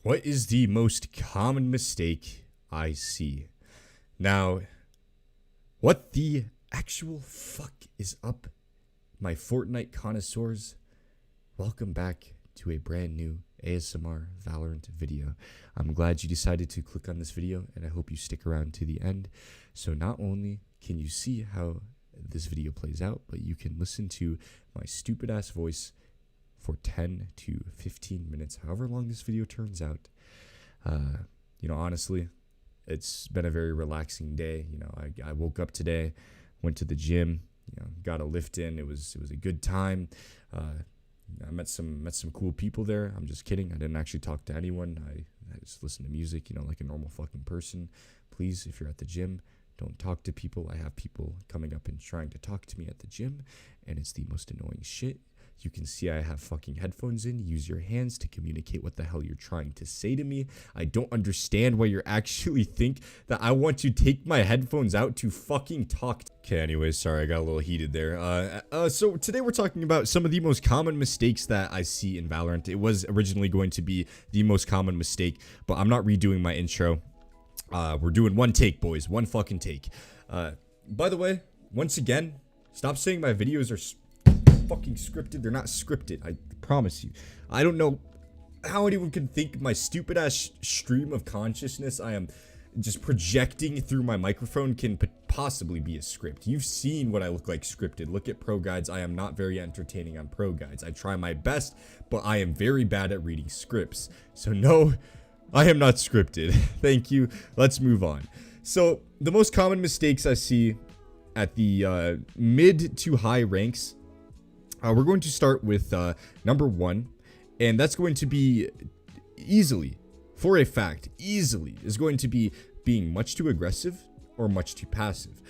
What is the most common mistake I see? Now, what the actual fuck is up, my Fortnite connoisseurs? Welcome back to a brand new ASMR Valorant video. I'm glad you decided to click on this video, and I hope you stick around to the end. So not only can you see how this video plays out, but you can listen to my stupid ass voice for 10 to 15 minutes, however long this video turns out. Honestly, it's been a very relaxing day. I woke up today, went to the gym, got a lift in. It was a good time. I met some cool people there. I'm just kidding. I didn't actually talk to anyone. I just listened to music, like a normal fucking person. Please, if you're at the gym, don't talk to people. I have people coming up and trying to talk to me at the gym, and it's the most annoying shit. You can see I have fucking headphones in. Use your hands to communicate what the hell you're trying to say to me. I don't understand why you actually think that I want to take my headphones out to fucking talk. Okay, anyways, sorry, I got a little heated there. So today we're talking about some of the most common mistakes that I see in Valorant. It was originally going to be the most common mistake, but I'm not redoing my intro. We're doing one take, boys. One fucking take. By the way, once again, stop saying my videos are fucking scripted. They're not scripted, I promise you. I don't know how anyone can think my stupid ass stream of consciousness I am just projecting through my microphone can possibly be a script. You've seen what I look like scripted. Look at pro guides. I am not very entertaining on pro guides. I try my best, but I am very bad at reading scripts. So no, I am not scripted. Thank you. Let's move on. So the most common mistakes I see at the mid to high ranks, we're going to start with number one, and that's going to be easily, for a fact, is going to be being much too aggressive or much too passive.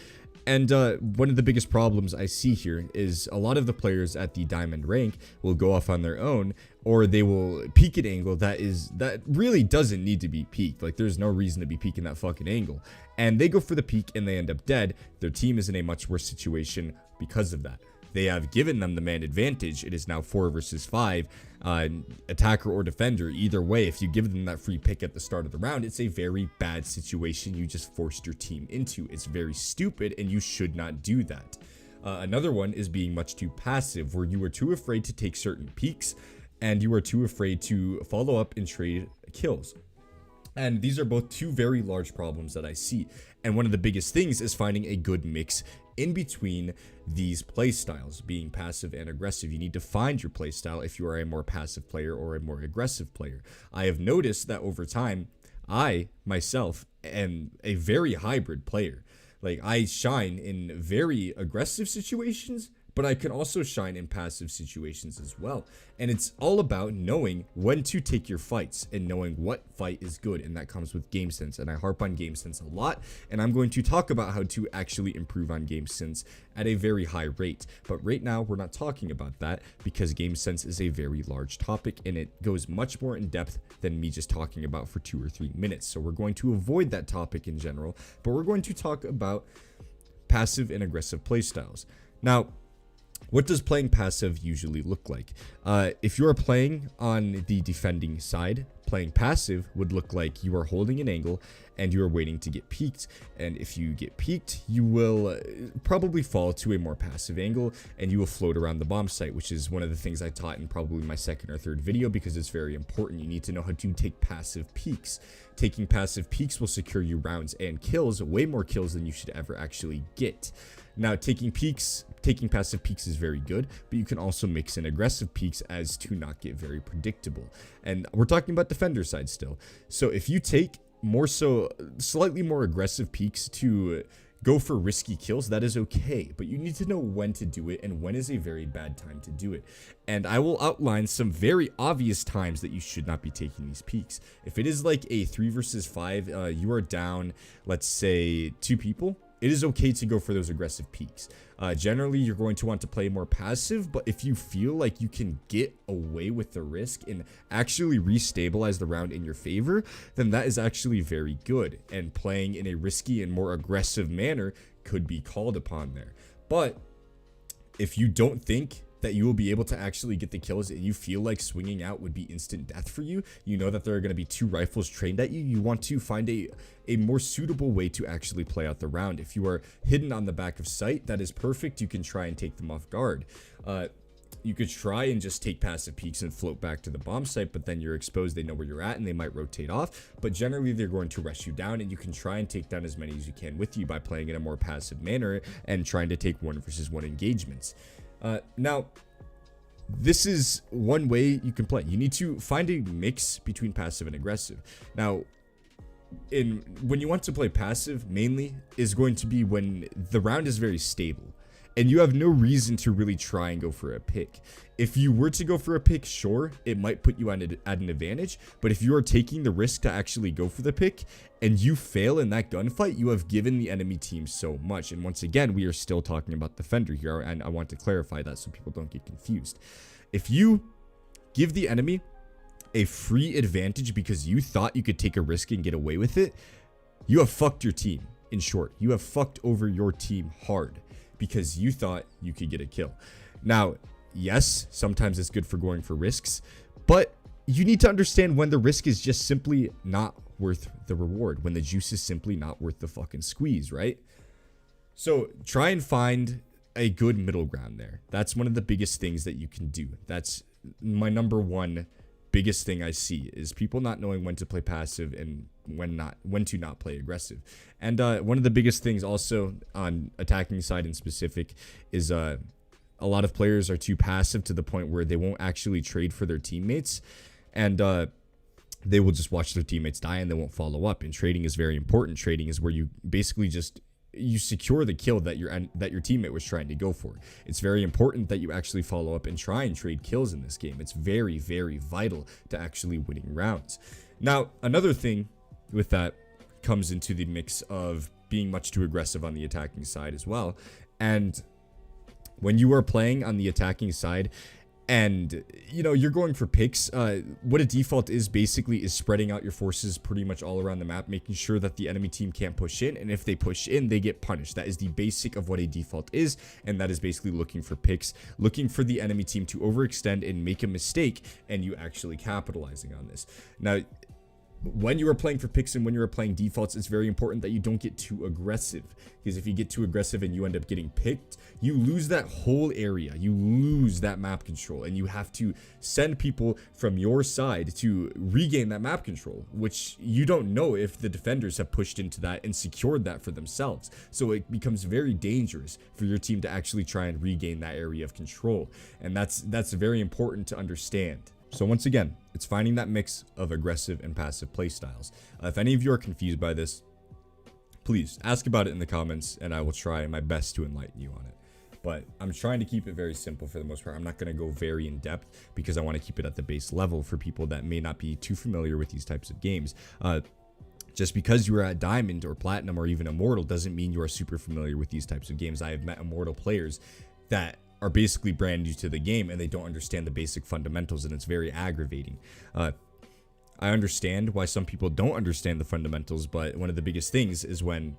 And one of the biggest problems I see here is a lot of the players at the diamond rank will go off on their own, or they will peek at angle that really doesn't need to be peaked. Like, there's no reason to be peeking that fucking angle. And they go for the peek and they end up dead. Their team is in a much worse situation because of that. They have given them the man advantage. It is now 4 versus 5, attacker or defender. Either way, if you give them that free pick at the start of the round, it's a very bad situation you just forced your team into. It's very stupid, and you should not do that. Another one is being much too passive, where you are too afraid to take certain peaks, and you are too afraid to follow up and trade kills. And these are both two very large problems that I see. And one of the biggest things is finding a good mix in between these playstyles, being passive and aggressive. You need to find your playstyle if you are a more passive player or a more aggressive player. I have noticed that over time, I myself am a very hybrid player. Like, I shine in very aggressive situations, but I can also shine in passive situations as well. And it's all about knowing when to take your fights and knowing what fight is good, and that comes with game sense. And I harp on game sense a lot, and I'm going to talk about how to actually improve on game sense at a very high rate. But right now, we're not talking about that because game sense is a very large topic, and it goes much more in depth than me just talking about for 2 or 3 minutes. So we're going to avoid that topic in general, but we're going to talk about passive and aggressive playstyles. Now, what does playing passive usually look like? If you are playing on the defending side, playing passive would look like you are holding an angle and you are waiting to get peeked. And if you get peeked, you will probably fall to a more passive angle and you will float around the bomb site, which is one of the things I taught in probably my second or third video because it's very important. You need to know how to take passive peeks. Taking passive peeks will secure you rounds and kills, way more kills than you should ever actually get. Now, taking passive peeks is very good, but you can also mix in aggressive peeks as to not get very predictable. And we're talking about defender side still. So if you take slightly more aggressive peeks to go for risky kills, that is okay, but you need to know when to do it and when is a very bad time to do it. And I will outline some very obvious times that you should not be taking these peeks. If it is like a 3 versus 5, you are down, let's say 2 people, it is okay to go for those aggressive peeks. Generally, you're going to want to play more passive, but if you feel like you can get away with the risk and actually restabilize the round in your favor, then that is actually very good. And playing in a risky and more aggressive manner could be called upon there. But if you don't think that you will be able to actually get the kills and you feel like swinging out would be instant death for you, you know that there are going to be 2 rifles trained at you, you want to find a more suitable way to actually play out the round. If you are hidden on the back of sight, that is perfect. You can try and take them off guard. You could try and just take passive peeks and float back to the bomb site, but then you're exposed, they know where you're at, and they might rotate off. But generally, they're going to rush you down, and you can try and take down as many as you can with you by playing in a more passive manner and trying to take 1 versus 1 engagements. Now, this is one way you can play. You need to find a mix between passive and aggressive. Now, when you want to play passive, mainly, is going to be when the round is very stable. And you have no reason to really try and go for a pick. If you were to go for a pick, sure, it might put you at an advantage. But if you are taking the risk to actually go for the pick and you fail in that gunfight, you have given the enemy team so much. And once again, we are still talking about defender here. And I want to clarify that so people don't get confused. If you give the enemy a free advantage because you thought you could take a risk and get away with it, you have fucked your team. In short, you have fucked over your team hard, because you thought you could get a kill. Now, yes, sometimes it's good for going for risks, but you need to understand when the risk is just simply not worth the reward, when the juice is simply not worth the fucking squeeze, right? So try and find a good middle ground there. That's one of the biggest things that you can do. That's my number one biggest thing I see, is people not knowing when to play passive and when to not play aggressive. And one of the biggest things also on attacking side in specific is a lot of players are too passive to the point where they won't actually trade for their teammates, and they will just watch their teammates die and they won't follow up. And trading is very important. Trading is where you basically just secure the kill that your teammate was trying to go for. It's very important that you actually follow up and try and trade kills in this game. It's very, very vital to actually winning rounds. Now, another thing with that comes into the mix of being much too aggressive on the attacking side as well. And when you are playing on the attacking side and you're going for picks, what a default is basically is spreading out your forces pretty much all around the map, making sure that the enemy team can't push in, and if they push in, they get punished. That is the basic of what a default is, and that is basically looking for picks, looking for the enemy team to overextend and make a mistake, and you actually capitalizing on this. Now, when you are playing for picks and when you are playing defaults, it's very important that you don't get too aggressive, because if you get too aggressive and you end up getting picked, you lose that whole area, you lose that map control, and you have to send people from your side to regain that map control, which you don't know if the defenders have pushed into that and secured that for themselves. So it becomes very dangerous for your team to actually try and regain that area of control, and that's very important to understand. So once again, it's finding that mix of aggressive and passive playstyles. If any of you are confused by this, please ask about it in the comments, and I will try my best to enlighten you on it. But I'm trying to keep it very simple for the most part. I'm not going to go very in depth because I want to keep it at the base level for people that may not be too familiar with these types of games. Just because you are at Diamond or Platinum or even Immortal doesn't mean you are super familiar with these types of games. I have met Immortal players that are basically brand new to the game and they don't understand the basic fundamentals, and it's very aggravating. I understand why some people don't understand the fundamentals, but one of the biggest things is when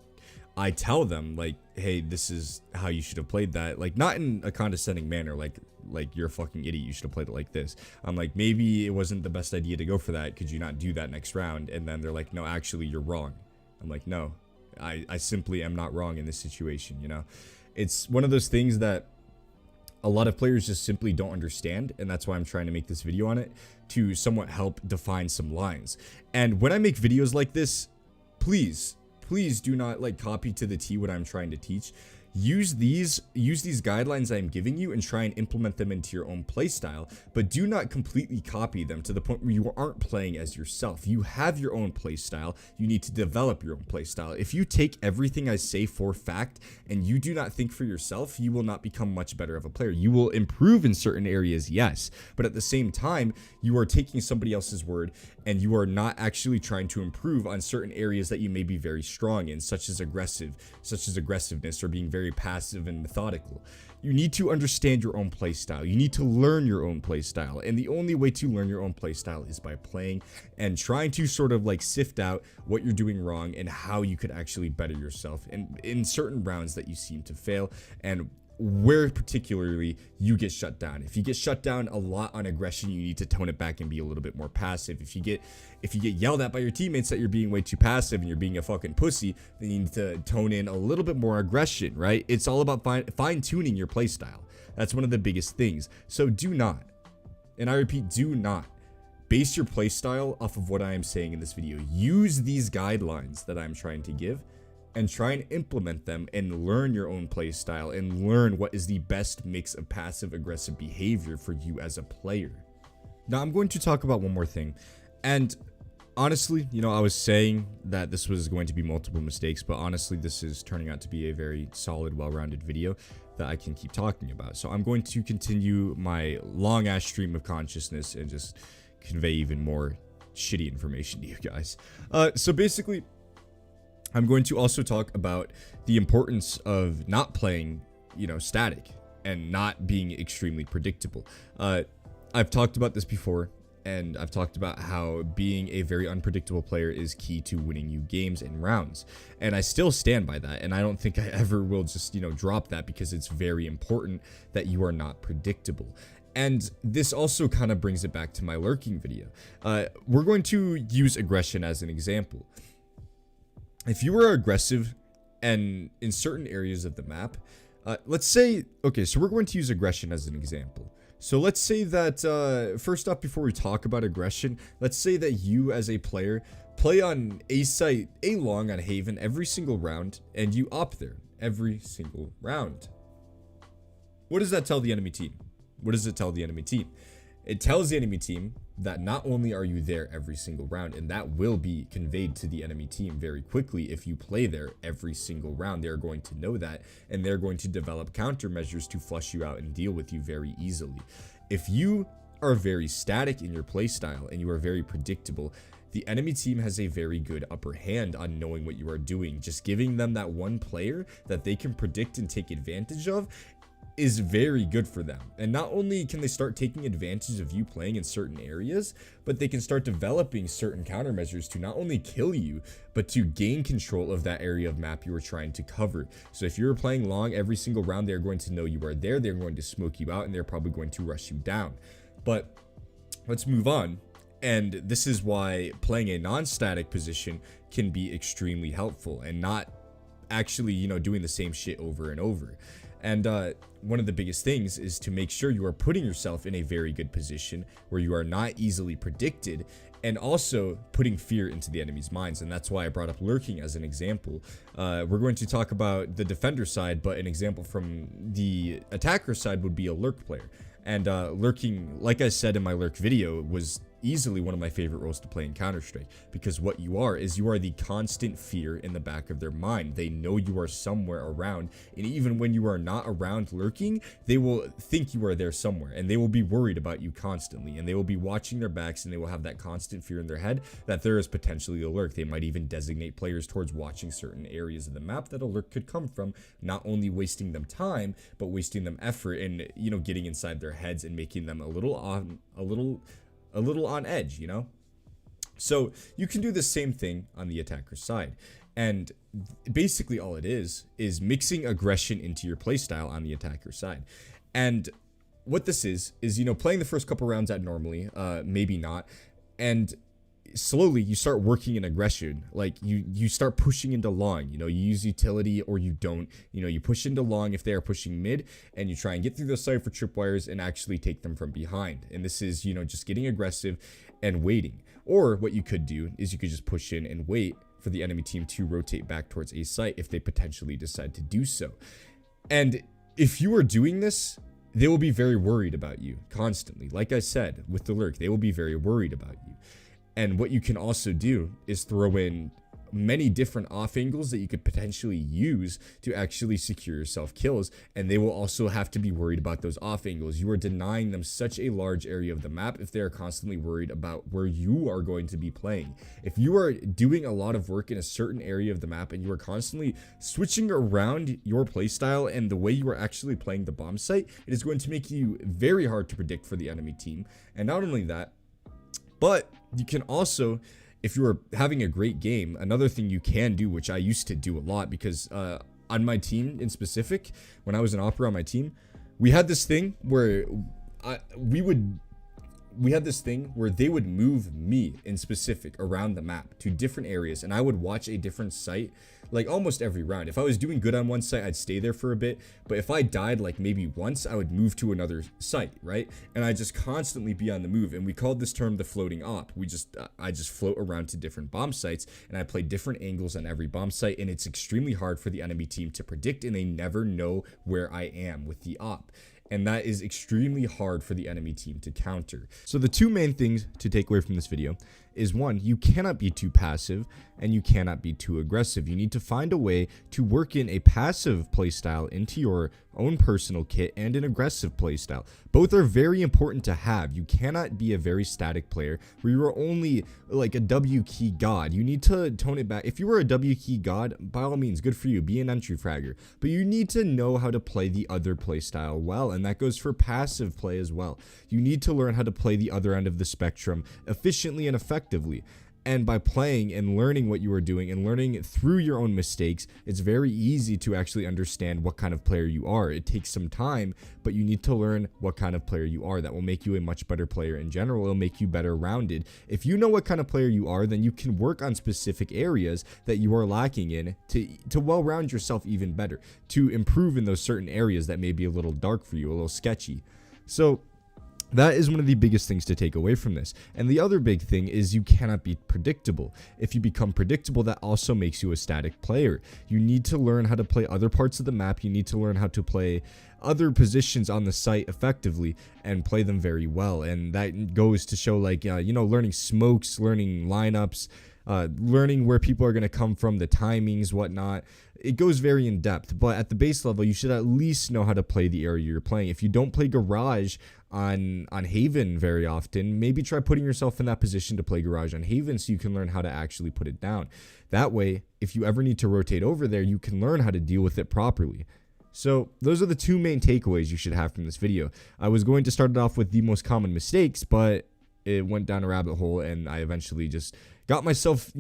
I tell them, like, hey, this is how you should have played that, like, not in a condescending manner, like you're a fucking idiot, you should have played it like this. I'm like, maybe it wasn't the best idea to go for that, could you not do that next round? And then they're like, no, actually you're wrong. I'm like, no, I simply am not wrong in this situation. It's one of those things that a lot of players just simply don't understand, and that's why I'm trying to make this video on it, to somewhat help define some lines. And when I make videos like this, please do not copy to the T what I'm trying to teach. Use these guidelines I'm giving you and try and implement them into your own playstyle, but do not completely copy them to the point where you aren't playing as yourself. You have your own playstyle. You need to develop your own playstyle. If you take everything I say for fact and you do not think for yourself, you will not become much better of a player. You will improve in certain areas, yes, but at the same time, you are taking somebody else's word and you are not actually trying to improve on certain areas that you may be very strong in, such as aggressiveness or being very passive and methodical. You need to understand your own playstyle. You need to learn your own playstyle, and the only way to learn your own playstyle is by playing and trying to sort of sift out what you're doing wrong and how you could actually better yourself in certain rounds that you seem to fail. And where particularly you get shut down. If you get shut down a lot on aggression, you need to tone it back and be a little bit more passive. If you get yelled at by your teammates that you're being way too passive and you're being a fucking pussy, then you need to tone in a little bit more aggression, right? It's all about fine-tuning your playstyle. That's one of the biggest things. So do not, and I repeat, do not base your playstyle off of what I am saying in this video. Use these guidelines that I'm trying to give and try and implement them and learn your own play style and learn what is the best mix of passive aggressive behavior for you as a player. Now I'm going to talk about one more thing, and honestly, you know, I was saying that this was going to be multiple mistakes, but honestly this is turning out to be a very solid, well-rounded video that I can keep talking about. So I'm going to continue my long ass stream of consciousness and just convey even more shitty information to you guys. So basically, I'm going to also talk about the importance of not playing, you know, static and not being extremely predictable. I've talked about this before, and I've talked about how being a very unpredictable player is key to winning you games and rounds. And I still stand by that, and I don't think I ever will just, you know, drop that, because it's very important that you are not predictable. And this also kind of brings it back to my lurking video. We're going to use aggression as an example. If you are aggressive and in certain areas of the map, let's say, okay, so we're going to use aggression as an example. So let's say that, first off, before we talk about aggression, let's say that you as a player play on A site, A long on Haven every single round, and you op there every single round. What does that tell the enemy team? What does it tell the enemy team? It tells the enemy team that not only are you there every single round, and that will be conveyed to the enemy team very quickly. If you play there every single round, they're going to know that, and they're going to develop countermeasures to flush you out and deal with you very easily. If you are very static in your playstyle and you are very predictable, the enemy team has a very good upper hand on knowing what you are doing. Just giving them that one player that they can predict and take advantage of is very good for them. And not only can they start taking advantage of you playing in certain areas, but they can start developing certain countermeasures to not only kill you, but to gain control of that area of map you were trying to cover. So if you're playing long every single round, they're going to know you are there, they're going to smoke you out, and they're probably going to rush you down. But let's move on. And this is why playing a non-static position can be extremely helpful, and not actually, you know, doing the same shit over and over. And one of the biggest things is to make sure you are putting yourself in a very good position where you are not easily predicted, and also putting fear into the enemy's minds. And that's why I brought up lurking as an example. We're going to talk about the defender side, but an example from the attacker side would be a lurk player. And lurking, like I said in my lurk video, was easily one of my favorite roles to play in Counter-Strike, because what you are is you are the constant fear in the back of their mind. They know you are somewhere around, and even when you are not around lurking, they will think you are there somewhere, and they will be worried about you constantly, and they will be watching their backs, and they will have that constant fear in their head that there is potentially a lurk. They might even designate players towards watching certain areas of the map that a lurk could come from, not only wasting them time, but wasting them effort, and, you know, getting inside their heads and making them a little on edge, you know? So you can do the same thing on the attacker side. And basically all it is mixing aggression into your playstyle on the attacker side. And what this is, you know, playing the first couple rounds at normally, maybe not. And slowly you start working in aggression. Like you start pushing into long, you know, you use utility or you don't, you know, you push into long if they are pushing mid, and you try and get through those cypher tripwires and actually take them from behind. And this is, you know, just getting aggressive and waiting. Or what you could do is you could just push in and wait for the enemy team to rotate back towards a site if they potentially decide to do so. And if you are doing this, they will be very worried about you constantly. Like I said, with the lurk, they will be very worried about you. And what you can also do is throw in many different off angles that you could potentially use to actually secure yourself kills, and they will also have to be worried about those off angles. You are denying them such a large area of the map if they are constantly worried about where you are going to be playing. If you are doing a lot of work in a certain area of the map and you are constantly switching around your playstyle and the way you are actually playing the bomb site, it is going to make you very hard to predict for the enemy team. And not only that, but you can also, if you are having a great game, another thing you can do, which I used to do a lot, because on my team in specific, when I was an opera on my team, we had this thing where they would move me in specific around the map to different areas, and I would watch a different site like almost every round. If I was doing good on one site, I'd stay there for a bit, but if I died like maybe once, I would move to another site, right? And I just constantly be on the move, and we called this term the floating op. I just float around to different bomb sites, and I play different angles on every bomb site, and it's extremely hard for the enemy team to predict, and they never know where I am with the op. And that is extremely hard for the enemy team to counter. So the two main things to take away from this video is, one, you cannot be too passive and you cannot be too aggressive. You need to find a way to work in a passive playstyle into your own personal kit and an aggressive playstyle. Both are very important to have. You cannot be a very static player where you are only like a W key god. You need to tone it back. If you were a W key god, by all means, good for you. Be an entry fragger. But you need to know how to play the other playstyle well, and that goes for passive play as well. You need to learn how to play the other end of the spectrum efficiently and effectively. And by playing and learning what you are doing and learning through your own mistakes, it's very easy to actually understand what kind of player you are. It takes some time, but you need to learn what kind of player you are. That will make you a much better player in general. It'll make you better rounded. If you know what kind of player you are, then you can work on specific areas that you are lacking in to well round yourself even better, to improve in those certain areas that may be a little dark for you, a little sketchy. So that is one of the biggest things to take away from this. And the other big thing is you cannot be predictable. If you become predictable, that also makes you a static player. You need to learn how to play other parts of the map. You need to learn how to play other positions on the site effectively and play them very well. And that goes to show, like, learning smokes, learning lineups, learning where people are going to come from, the timings, whatnot. It goes very in depth, but at the base level, you should at least know how to play the area you're playing. If you don't play Garage on Haven very often, maybe try putting yourself in that position to play Garage on Haven so you can learn how to actually put it down. That way, if you ever need to rotate over there, you can learn how to deal with it properly. So those are the two main takeaways you should have from this video. I was going to start it off with the most common mistakes, but it went down a rabbit hole, and I eventually just got myself,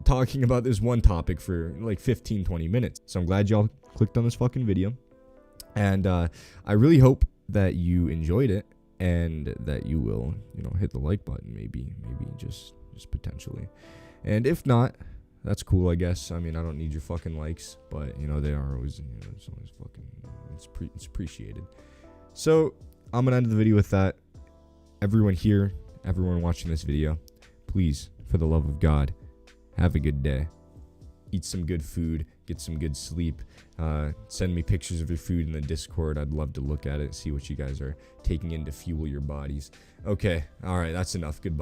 talking about this one topic for like 15-20 minutes. So I'm glad y'all clicked on this fucking video, and I really hope that you enjoyed it and that you will, hit the like button, maybe just potentially. And if not, that's cool, I guess. I mean, I don't need your fucking likes, but they are always, it's always fucking, it's appreciated. So I'm gonna end the video with that. Everyone here, everyone watching this video, please, for the love of God, have a good day. Eat some good food, get some good sleep. Send me pictures of your food in the Discord. I'd love to look at it, see what you guys are taking in to fuel your bodies. Okay, all right, that's enough. Goodbye.